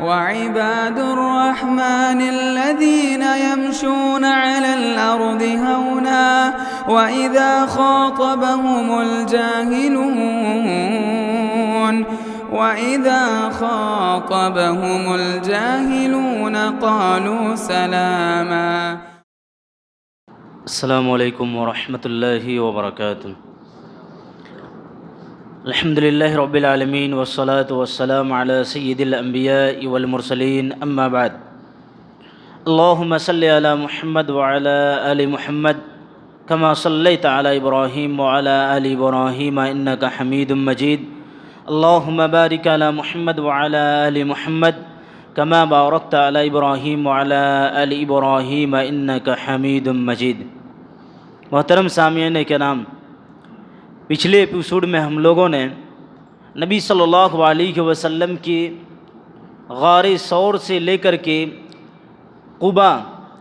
وعباد الرحمن الذين يمشون على الأرض هونا وإذا خاطبهم الجاهلون قالوا سلاما. السلام علیکم ورحمۃ اللہ وبرکاتہ. الحمد للہ رب العالمین والصلاة والسلام علی سید الانبیاء والمرسلین اما بعد. اللہم صلی علی محمد وعلی آل محمد کما صلیت علی ابراہیم وعلی آل ابراہیم انک حمید مجید. اللہم بارک علی محمد وعلی آل محمد کما بارکت علی ابراہیم وعلی آل ابراہیم انک حمید مجید. محترم سامعین کرام، پچھلے ایپیسوڈ میں ہم لوگوں نے نبی صلی اللہ علیہ وسلم کی غار ثور سے لے کر کے قبا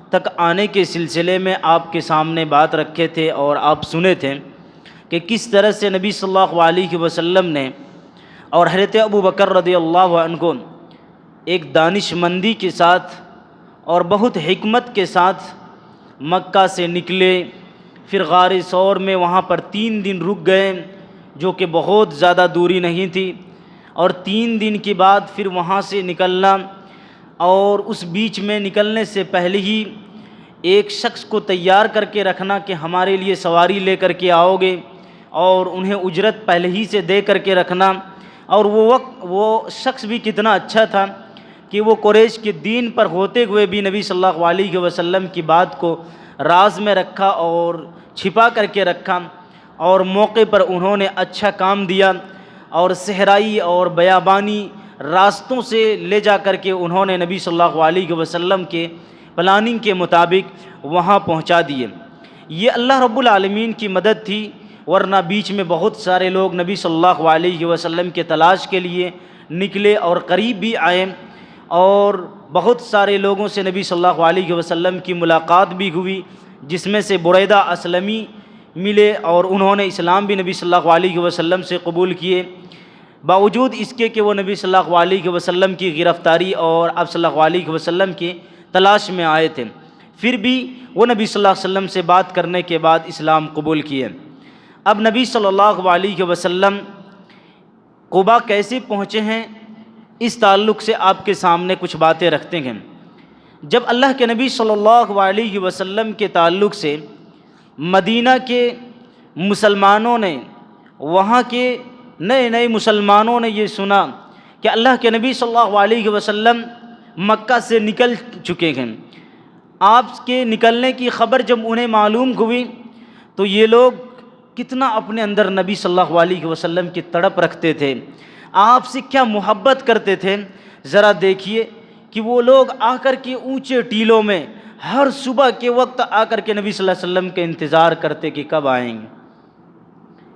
تک آنے کے سلسلے میں آپ کے سامنے بات رکھے تھے اور آپ سنے تھے کہ کس طرح سے نبی صلی اللہ علیہ وسلم نے اور حضرت ابو بکر رضی اللہ عنہ کو ایک دانش مندی کے ساتھ اور بہت حکمت کے ساتھ مکہ سے نکلے. پھر غار ثور میں وہاں پر 3 دن رک گئے، جو کہ بہت زیادہ دوری نہیں تھی، اور 3 دن کے بعد پھر وہاں سے نکلنا، اور اس بیچ میں نکلنے سے پہلے ہی ایک شخص کو تیار کر کے رکھنا کہ ہمارے لیے سواری لے کر کے آؤ گے، اور انہیں اجرت پہلے ہی سے دے کر کے رکھنا. اور وہ شخص بھی کتنا اچھا تھا کہ وہ قریش کے دین پر ہوتے ہوئے بھی نبی صلی اللہ علیہ وسلم کی بات کو راز میں رکھا اور چھپا کر کے رکھا، اور موقع پر انہوں نے اچھا کام دیا اور صحرائی اور بیابانی راستوں سے لے جا کر کے انہوں نے نبی صلی اللہ علیہ وسلم کے پلاننگ کے مطابق وہاں پہنچا دیے. یہ اللہ رب العالمین کی مدد تھی، ورنہ بیچ میں بہت سارے لوگ نبی صلی اللہ علیہ وسلم کے تلاش کے لیے نکلے اور قریب بھی آئے، اور بہت سارے لوگوں سے نبی صلی اللہ علیہ وسلم کی ملاقات بھی ہوئی، جس میں سے بریدہ اسلمی ملے اور انہوں نے اسلام بھی نبی صلی اللہ علیہ وسلم سے قبول کیے، باوجود اس کے کہ وہ نبی صلی اللہ علیہ وسلم کی گرفتاری اور آپ صلی اللہ علیہ وسلم کی تلاش میں آئے تھے. پھر بھی وہ نبی صلی اللہ علیہ وسلم سے بات کرنے کے بعد اسلام قبول کیے. اب نبی صلی اللہ علیہ وسلم قبا کیسے پہنچے ہیں، اس تعلق سے آپ کے سامنے کچھ باتیں رکھتے ہیں. جب اللہ کے نبی صلی اللہ علیہ وسلم کے تعلق سے مدینہ کے مسلمانوں نے، وہاں کے نئے مسلمانوں نے یہ سنا کہ اللہ کے نبی صلی اللہ علیہ وسلم مکہ سے نکل چکے ہیں، آپ کے نکلنے کی خبر جب انہیں معلوم ہوئی تو یہ لوگ کتنا اپنے اندر نبی صلی اللہ علیہ وسلم کی تڑپ رکھتے تھے، آپ سے کیا محبت کرتے تھے. ذرا دیکھیے کہ وہ لوگ آ کر کے اونچے ٹیلوں میں ہر صبح کے وقت آ کر کے نبی صلی اللہ علیہ وسلم کے انتظار کرتے کہ کب آئیں گے.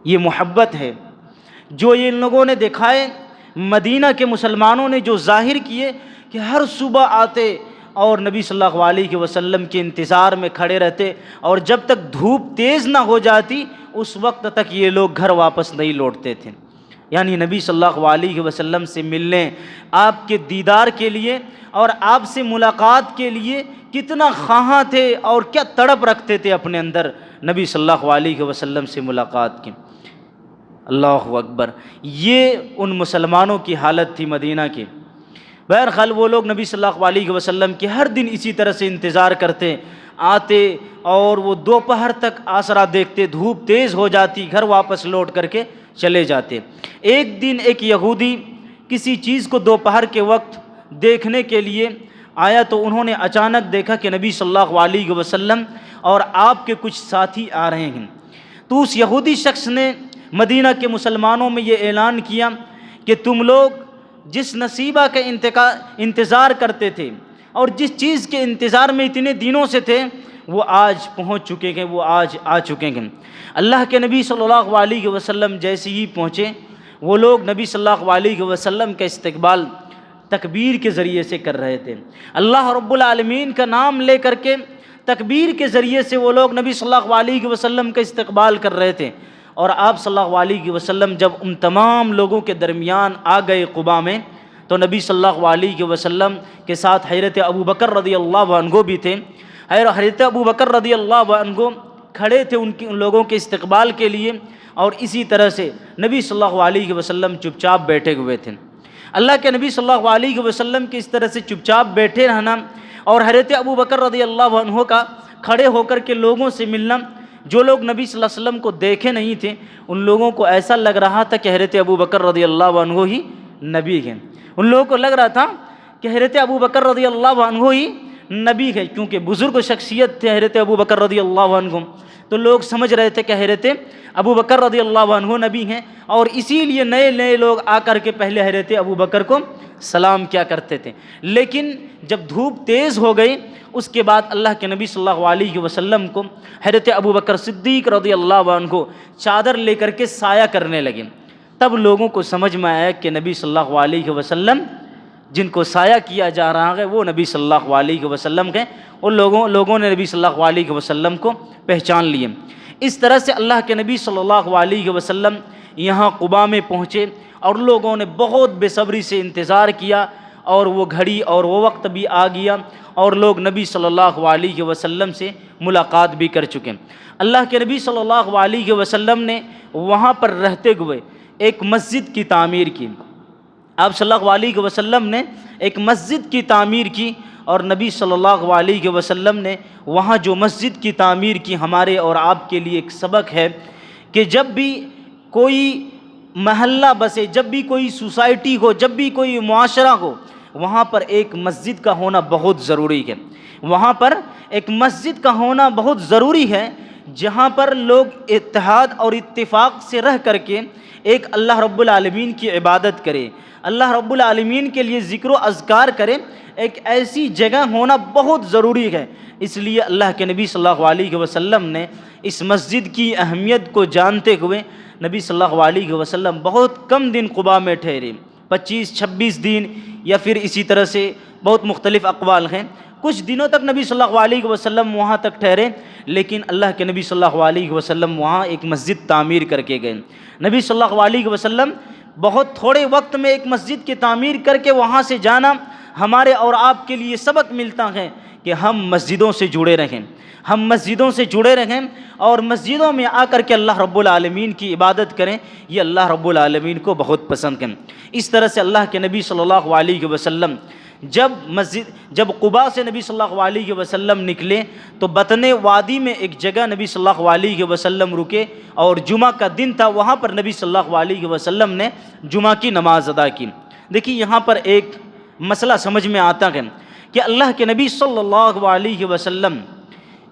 یہ محبت ہے جو ان لوگوں نے دکھائے. مدینہ کے مسلمانوں نے جو ظاہر کیے کہ ہر صبح آتے اور نبی صلی اللہ علیہ وسلم کے انتظار میں کھڑے رہتے، اور جب تک دھوپ تیز نہ ہو جاتی اس وقت تک یہ لوگ گھر واپس نہیں لوٹتے تھے. یعنی نبی صلی اللہ علیہ وسلم سے ملنے، آپ کے دیدار کے لیے اور آپ سے ملاقات کے لیے کتنا خواہاں تھے اور کیا تڑپ رکھتے تھے اپنے اندر نبی صلی اللہ علیہ وسلم سے ملاقات کی. اللہ اکبر. یہ ان مسلمانوں کی حالت تھی مدینہ کی. بہرحال وہ لوگ نبی صلی اللہ علیہ وسلم کے ہر دن اسی طرح سے انتظار کرتے، آتے اور وہ دوپہر تک آسرا دیکھتے، دھوپ تیز ہو جاتی، گھر واپس لوٹ کر کے چلے جاتے. ایک دن ایک یہودی کسی چیز کو دوپہر کے وقت دیکھنے کے لیے آیا تو انہوں نے اچانک دیکھا کہ نبی صلی اللہ علیہ وسلم اور آپ کے کچھ ساتھی آ رہے ہیں. تو اس یہودی شخص نے مدینہ کے مسلمانوں میں یہ اعلان کیا کہ تم لوگ جس نصیبہ کا انتظار کرتے تھے اور جس چیز کے انتظار میں اتنے دنوں سے تھے وہ آج پہنچ چکے ہیں، وہ آج آ چکے ہیں. اللہ کے نبی صلی اللہ علیہ وسلم جیسے ہی پہنچے وہ لوگ نبی صلی اللہ علیہ وسلم کا استقبال تکبیر کے ذریعے سے کر رہے تھے. اللہ رب العالمین کا نام لے کر کے تکبیر کے ذریعے سے وہ لوگ نبی صلی اللہ علیہ وسلم کا استقبال کر رہے تھے. اور آپ صلی اللہ علیہ وسلم جب ان تمام لوگوں کے درمیان آ گئے قباء میں تو نبی صلی اللہ علیہ وسلم کے ساتھ حضرت ابوبکر رضی اللہ عنہ بھی تھے۔ حضرت ابوبکر رضی اللہ عنہ کھڑے تھے ان لوگوں کے استقبال کے لیے، اور اسی طرح سے نبی صلی اللہ علیہ وسلم چپ چاپ بیٹھے ہوئے تھے۔ اللہ کے نبی صلی اللہ علیہ وسلم کے اس طرح سے چپ چاپ بیٹھے رہنا اور حضرت ابوبکر رضی اللہ عنہ کا کھڑے ہو کر کے لوگوں سے ملنا، جو لوگ نبی صلی اللہ علیہ وسلم کو دیکھے نہیں تھے ان لوگوں کو ایسا لگ رہا تھا کہ حضرت ابوبکر رضی اللہ عنہ ہی نبی ہیں۔ ان لوگوں کو لگ رہا تھا کہ حضرت ابوبکر رضی اللہ عنہ ہی نبی ہے، کیونکہ بزرگ شخصیت تھے حضرت ابوبکر رضی اللہ عنہ، تو لوگ سمجھ رہے تھے کہ حضرت ابوبکر رضی اللہ عنہ نبی ہیں، اور اسی لیے نئے نئے لوگ آ کر کے پہلے حضرت ابوبکر کو سلام کیا کرتے تھے۔ لیکن جب دھوپ تیز ہو گئی اس کے بعد اللہ کے نبی صلی اللہ علیہ وسلم کو حضرت ابوبکر صدیق رضی اللہ عنہ چادر لے کر کے سایہ کرنے لگے، تب لوگوں کو سمجھ میں آیا کہ نبی صلی اللہ علیہ وسلم جن کو سایہ کیا جا رہا ہے وہ نبی صلی اللہ علیہ وسلم ہیں۔ ان لوگوں نے نبی صلی اللہ علیہ وسلم کو پہچان لیے۔ اس طرح سے اللہ کے نبی صلی اللہ علیہ وسلم یہاں قباء میں پہنچے اور لوگوں نے بہت بے صبری سے انتظار کیا، اور وہ گھڑی اور وہ وقت بھی آ گیا اور لوگ نبی صلی اللہ علیہ وسلم سے ملاقات بھی کر چکے۔ اللہ کے نبی صلی اللہ علیہ وسلم نے وہاں پر رہتے ہوئے ایک مسجد کی تعمیر کی۔ آپ صلی اللہ علیہ وسلم نے ایک مسجد کی تعمیر کی، اور نبی صلی اللہ علیہ وسلم نے وہاں جو مسجد کی تعمیر کی ہمارے اور آپ کے لیے ایک سبق ہے کہ جب بھی کوئی محلہ بسے، جب بھی کوئی سوسائٹی ہو، جب بھی کوئی معاشرہ ہو، وہاں پر ایک مسجد کا ہونا بہت ضروری ہے۔ وہاں پر ایک مسجد کا ہونا بہت ضروری ہے جہاں پر لوگ اتحاد اور اتفاق سے رہ کر کے ایک اللہ رب العالمین کی عبادت کرے، اللہ رب العالمین کے لیے ذکر و اذکار کرے۔ ایک ایسی جگہ ہونا بہت ضروری ہے، اس لیے اللہ کے نبی صلی اللہ علیہ وسلم نے اس مسجد کی اہمیت کو جانتے ہوئے نبی صلی اللہ علیہ وسلم بہت کم دن قباء میں ٹھہرے، 25-26 دن یا پھر اسی طرح سے بہت مختلف اقوال ہیں۔ کچھ دنوں تک نبی صلی اللہ علیہ وسلم وہاں تک ٹھہرے، لیکن اللہ کے نبی صلی اللہ علیہ وسلم وہاں ایک مسجد تعمیر کر کے گئے۔ نبی صلی اللہ علیہ وسلم بہت تھوڑے وقت میں ایک مسجد کی تعمیر کر کے وہاں سے جانا ہمارے اور آپ کے لیے سبق ملتا ہے کہ ہم مسجدوں سے جڑے رہیں، ہم مسجدوں سے جڑے رہیں اور مسجدوں میں آ کر کے اللہ رب العالمین کی عبادت کریں، یہ اللہ رب العالمین کو بہت پسند ہے۔ اس طرح سے اللہ کے نبی صلی اللہ علیہ وسلم جب قباء سے نبی صلی اللہ علیہ وسلم نکلے تو بطن وادی میں ایک جگہ نبی صلی اللہ علیہ وسلم رکے، اور جمعہ کا دن تھا، وہاں پر نبی صلی اللہ علیہ وسلم نے جمعہ کی نماز ادا کی۔ دیکھیے یہاں پر ایک مسئلہ سمجھ میں آتا ہے کہ اللہ کے نبی صلی اللہ علیہ وسلم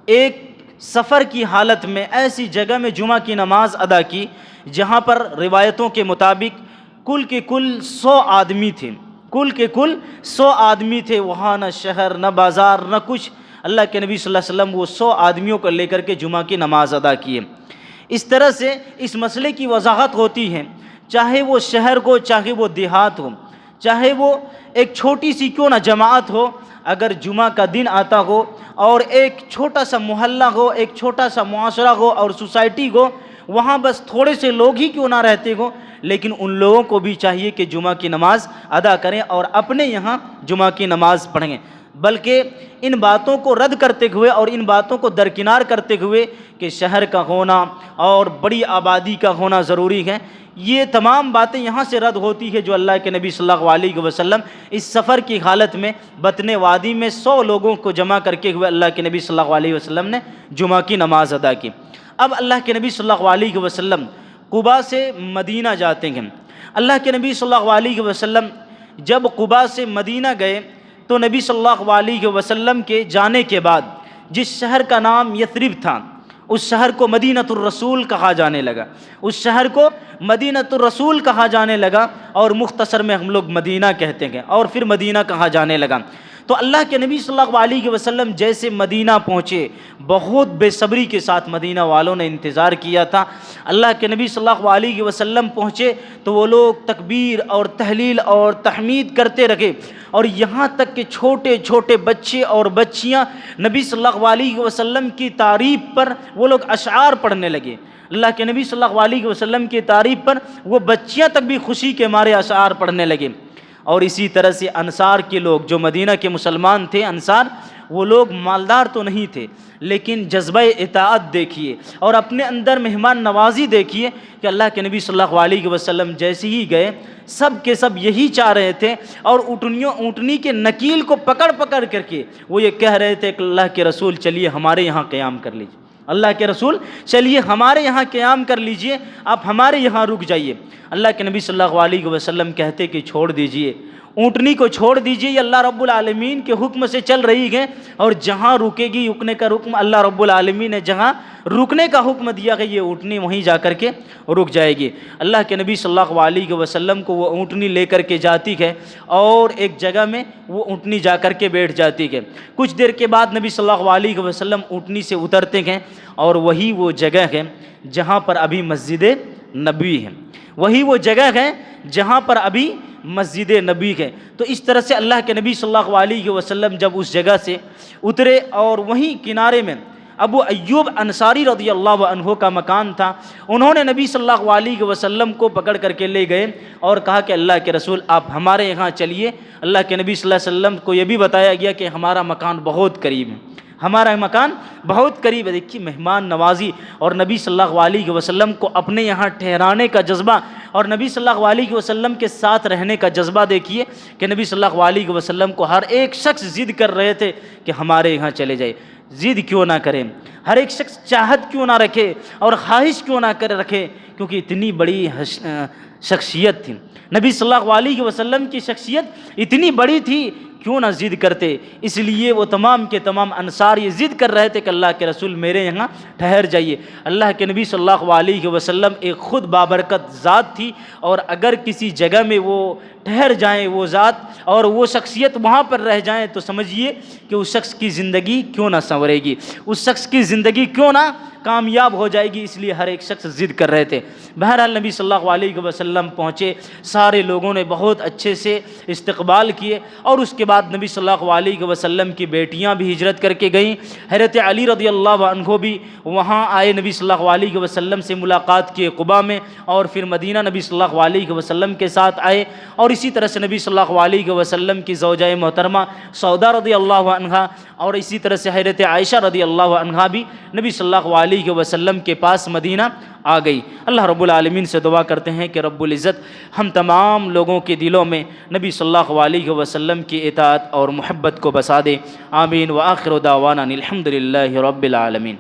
ایک سفر کی حالت میں ایسی جگہ میں جمعہ کی نماز ادا کی جہاں پر روایتوں کے مطابق کل کے کل 100 آدمی تھے، کل کے کل 100 آدمی تھے، وہاں نہ شہر نہ بازار نہ کچھ۔ اللہ کے نبی صلی اللہ علیہ وسلم وہ 100 آدمیوں کو لے کر کے جمعہ کی نماز ادا کیے۔ اس طرح سے اس مسئلے کی وضاحت ہوتی ہے، چاہے وہ شہر ہو، چاہے وہ دیہات ہو، چاہے وہ ایک چھوٹی سی کیوں نہ جماعت ہو، اگر جمعہ کا دن آتا ہو اور ایک چھوٹا سا محلہ ہو، ایک چھوٹا سا معاشرہ ہو اور سوسائٹی ہو، وہاں بس تھوڑے سے لوگ ہی کیوں نہ رہتے ہو، لیکن ان لوگوں کو بھی چاہیے کہ جمعہ کی نماز ادا کریں اور اپنے یہاں جمعہ کی نماز پڑھیں۔ بلکہ ان باتوں کو رد کرتے ہوئے اور ان باتوں کو درکنار کرتے ہوئے کہ شہر کا ہونا اور بڑی آبادی کا ہونا ضروری ہے، یہ تمام باتیں یہاں سے رد ہوتی ہے جو اللہ کے نبی صلی اللہ علیہ وسلم اس سفر کی حالت میں بطن وادی میں 100 لوگوں کو جمع کر کے ہوئے اللہ کے نبی صلی اللہ علیہ وسلم نے جمعہ کی نماز ادا کی۔ اب اللہ کے نبی صلی اللہ علیہ وسلم قباء سے مدینہ جاتے ہیں۔ اللہ کے نبی صلی اللہ علیہ وسلم جب قباء سے مدینہ گئے تو نبی صلی اللہ علیہ وسلم کے جانے کے بعد جس شہر کا نام یثرب تھا اس شہر کو مدینۃ الرسول کہا جانے لگا، اس شہر کو مدینۃ الرسول کہا جانے لگا، اور مختصر میں ہم لوگ مدینہ کہتے ہیں، اور پھر مدینہ کہا جانے لگا۔ تو اللہ کے نبی صلی اللہ علیہ وسلم جیسے مدینہ پہنچے، بہت بے صبری کے ساتھ مدینہ والوں نے انتظار کیا تھا۔ اللہ کے نبی صلی اللہ علیہ وسلم پہنچے تو وہ لوگ تکبیر اور تحلیل اور تحمید کرتے رہے، اور یہاں تک کہ چھوٹے چھوٹے بچے اور بچیاں نبی صلی اللہ علیہ وسلم کی تعریف پر وہ لوگ اشعار پڑھنے لگے۔ اللہ کے نبی صلی اللہ علیہ وسلم کی تعریف پر وہ بچیاں تک بھی خوشی کے مارے اشعار پڑھنے لگے۔ اور اسی طرح سے انصار کے لوگ جو مدینہ کے مسلمان تھے، انصار، وہ لوگ مالدار تو نہیں تھے، لیکن جذبہ اطاعت دیکھیے اور اپنے اندر مہمان نوازی دیکھیے کہ اللہ کے نبی صلی اللہ علیہ وسلم جیسے ہی گئے سب کے سب یہی چاہ رہے تھے، اور اونٹنی کے نکیل کو پکڑ پکڑ کر کے وہ یہ کہہ رہے تھے کہ اللہ کے رسول چلیے ہمارے یہاں قیام کر لیجیے، اللہ کے رسول چلیے ہمارے یہاں قیام کر لیجئے، آپ ہمارے یہاں رک جائیے۔ اللہ کے نبی صلی اللہ علیہ وسلم کہتے کہ چھوڑ دیجئے، اونٹنی کو چھوڑ دیجئے، یہ اللہ رب العالمین کے حکم سے چل رہی ہے، اور جہاں رکے گی رکنے کا حکم اللہ رب العالمین نے جہاں رکنے کا حکم دیا کہ یہ اونٹنی وہیں جا کر کے رک جائے گی۔ اللہ کے نبی صلی اللہ علیہ وسلم کو وہ اونٹنی لے کر کے جاتی ہے اور ایک جگہ میں وہ اونٹنی جا کر کے بیٹھ جاتی ہے۔ کچھ دیر کے بعد نبی صلی اللہ علیہ وسلم اونٹنی سے اترتے ہیں، اور وہی وہ جگہ ہے جہاں پر ابھی مسجد نبوی ہے، وہی وہ جگہ ہے جہاں پر ابھی مسجد نبوی ہے۔ تو اس طرح سے اللہ کے نبی صلی اللہ علیہ وسلم جب اس جگہ سے اترے، اور وہیں کنارے میں ابو ایوب انصاری رضی اللہ عنہ کا مکان تھا، انہوں نے نبی صلی اللہ علیہ وسلم کو پکڑ کر کے لے گئے اور کہا کہ اللہ کے رسول آپ ہمارے یہاں چلیے۔ اللہ کے نبی صلی اللہ علیہ وسلم کو یہ بھی بتایا گیا کہ ہمارا مکان بہت قریب ہے، ہمارا مکان بہت قریب ہے۔ دیکھیے مہمان نوازی اور نبی صلی اللہ علیہ وسلم کو اپنے یہاں ٹھہرانے کا جذبہ، اور نبی صلی اللہ علیہ وسلم کے ساتھ رہنے کا جذبہ دیکھیے کہ نبی صلی اللہ علیہ وسلم کو ہر ایک شخص ضد کر رہے تھے کہ ہمارے یہاں چلے جائے۔ ضد کیوں نہ کریں، ہر ایک شخص چاہت کیوں نہ رکھے اور خواہش کیوں نہ کر رکھے، کیونکہ اتنی بڑی شخصیت تھی نبی صلی اللہ علیہ وسلم کی، شخصیت اتنی بڑی تھی، کیوں نہ ضد کرتے۔ اس لیے وہ تمام کے تمام انصار یہ ضد کر رہے تھے کہ اللہ کے رسول میرے یہاں ٹھہر جائیے۔ اللہ کے نبی صلی اللہ علیہ وسلم ایک خود بابرکت ذات تھی، اور اگر کسی جگہ میں وہ ٹھہر جائیں وہ ذات اور وہ شخصیت وہاں پر رہ جائیں تو سمجھیے کہ اس شخص کی زندگی کیوں نہ سنورے گی، اس شخص کی زندگی کیوں نہ کامیاب ہو جائے گی۔ اس لیے ہر ایک شخص ضد کر رہے تھے۔ بہرحال نبی صلی اللہ علیہ وسلم پہنچے، سارے لوگوں نے بہت اچھے سے استقبال کیے، اور اس کے بعد نبی صلی اللہ علیہ وسلم کی بیٹیاں بھی ہجرت کر کے گئیں۔ حضرت علی رضی اللہ عنہ بھی وہاں آئے، نبی صلی اللہ علیہ وسلم سے ملاقات کیے قباء میں، اور پھر مدینہ نبی صلی اللہ علیہ وسلم کے ساتھ آئے۔ اور اسی طرح سے نبی صلی اللہ علیہ وسلم کی زوجہ محترمہ سودا رضی اللہ عنہا، اور اسی طرح سے حضرت عائشہ رضی اللہ عنہا بھی نبی صلی اللہ علیہ وسلم کے پاس مدینہ آ گئی۔ اللہ رب العالمین سے دعا کرتے ہیں کہ رب العزت ہم تمام لوگوں کے دلوں میں نبی صلی اللہ علیہ وسلم کی اطاعت اور محبت کو بسا دے۔ آمین۔ وآخر دعوانا الحمد للہ رب العالمین۔